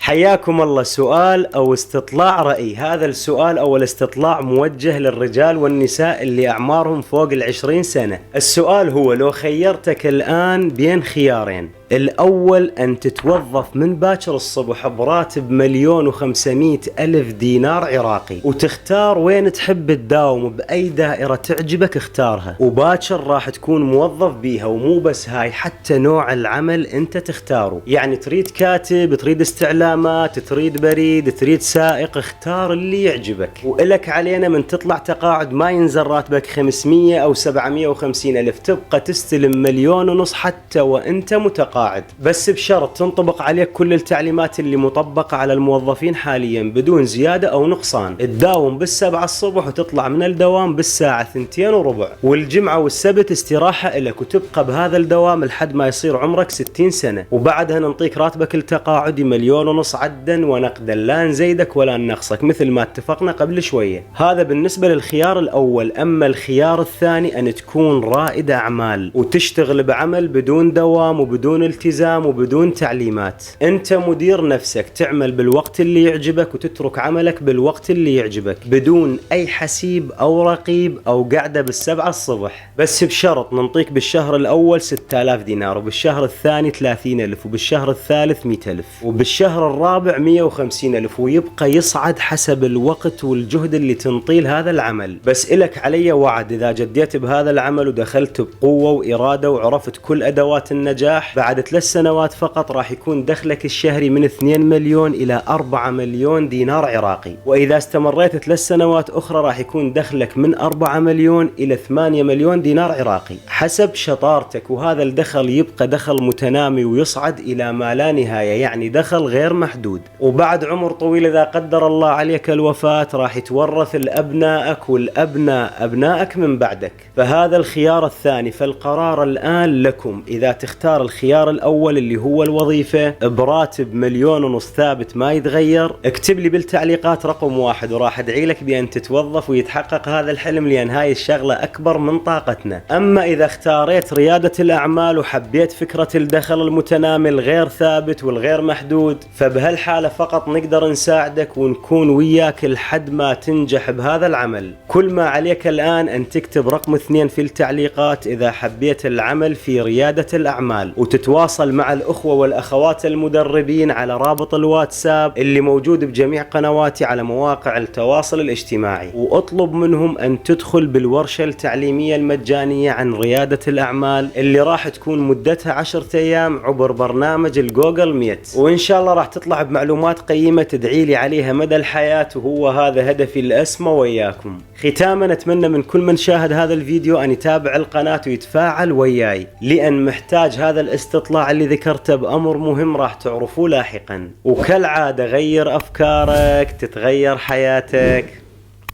حياكم الله. سؤال أو استطلاع رأي. هذا السؤال أو الاستطلاع موجه للرجال والنساء اللي أعمارهم فوق 20 سنة. السؤال هو: لو خيرتك الآن بين خيارين، الأول أن تتوظف من باكر الصبح براتب 1,500,000 دينار عراقي، وتختار وين تحب تداوم، بأي دائرة تعجبك اختارها، وباكر راح تكون موظف بيها. ومو بس هاي، حتى نوع العمل أنت تختاره، يعني تريد كاتب، تريد استعلامات، تريد بريد، تريد سائق، اختار اللي يعجبك. وإلك علينا من تطلع تقاعد ما ينزل راتبك 500 أو 750,000، تبقى تستلم 1,500,000 حتى وأنت متقاعد، بس بشرط تنطبق عليك كل التعليمات اللي مطبقة على الموظفين حاليا بدون زيادة أو نقصان. تداوم بالسبعة الصبح وتطلع من الدوام بالساعة 2:15، والجمعة والسبت استراحة إلك، وتبقى بهذا الدوام لحد ما يصير عمرك 60 سنة، وبعدها ننطيك راتبك التقاعدي 1,500,000 عدا ونقدا، لا نزيدك ولا ننقصك مثل ما اتفقنا قبل شوية. هذا بالنسبة للخيار الأول. أما الخيار الثاني أن تكون رائد أعمال وتشتغل بعمل بدون دوام وبدون التزام وبدون تعليمات. انت مدير نفسك، تعمل بالوقت اللي يعجبك وتترك عملك بالوقت اللي يعجبك بدون اي حسيب او رقيب او قاعدة بالسبعة الصبح، بس بشرط ننطيك بالشهر الاول 6,000 دينار، وبالشهر الثاني 30,000، وبالشهر الثالث 100,000، وبالشهر الرابع 150,000، ويبقى يصعد حسب الوقت والجهد اللي تنطيل هذا العمل. بس إلك علي وعد، اذا جديت بهذا العمل ودخلت بقوة وإرادة وعرفت كل ادوات النجاح، بعد 3 سنوات فقط راح يكون دخلك الشهري من 2 مليون إلى 4 مليون دينار عراقي. وإذا استمريت 3 سنوات أخرى راح يكون دخلك من 4 مليون إلى 8 مليون دينار عراقي حسب شطارتك. وهذا الدخل يبقى دخل متنامي ويصعد إلى ما لا نهاية، يعني دخل غير محدود. وبعد عمر طويل إذا قدر الله عليك الوفاة راح يتورث لأبنائك والأبناء أبنائك من بعدك. فهذا الخيار الثاني. فالقرار الآن لكم، إذا تختار الخيار الأول اللي هو الوظيفة براتب 1,500,000 ثابت ما يتغير، اكتب لي بالتعليقات رقم 1 وراح ادعي لك بأن تتوظف ويتحقق هذا الحلم، لأن هاي الشغلة أكبر من طاقتنا. أما إذا اختاريت ريادة الأعمال وحبيت فكرة الدخل المتنامي الغير ثابت والغير محدود، فبهالحالة فقط نقدر نساعدك ونكون وياك لحد ما تنجح بهذا العمل. كل ما عليك الآن أن تكتب رقم 2 في التعليقات إذا حبيت العمل في ريادة الأعمال، وتتواصل مع الأخوة والأخوات المدربين على رابط الواتساب اللي موجود بجميع قنواتي على مواقع التواصل الاجتماعي، واطلب منهم أن تدخل بالورشة التعليمية المجانية عن ريادة الأعمال اللي راح تكون مدتها 10 أيام عبر برنامج الجوجل ميت، وإن شاء الله راح تطلع بمعلومات قيمة تدعي لي عليها مدى الحياة، وهو هذا هدفي الأسمى وياكم. ختاما أتمنى من كل من شاهد هذا الفيديو أن يتابع القناة ويتفاعل وياي، لأن محتاج هذا الاستطلاع اللي ذكرته بأمر مهم راح تعرفوه لاحقا. وكالعادة غير أفكارك تتغير حياتك.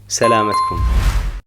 سلامتكم.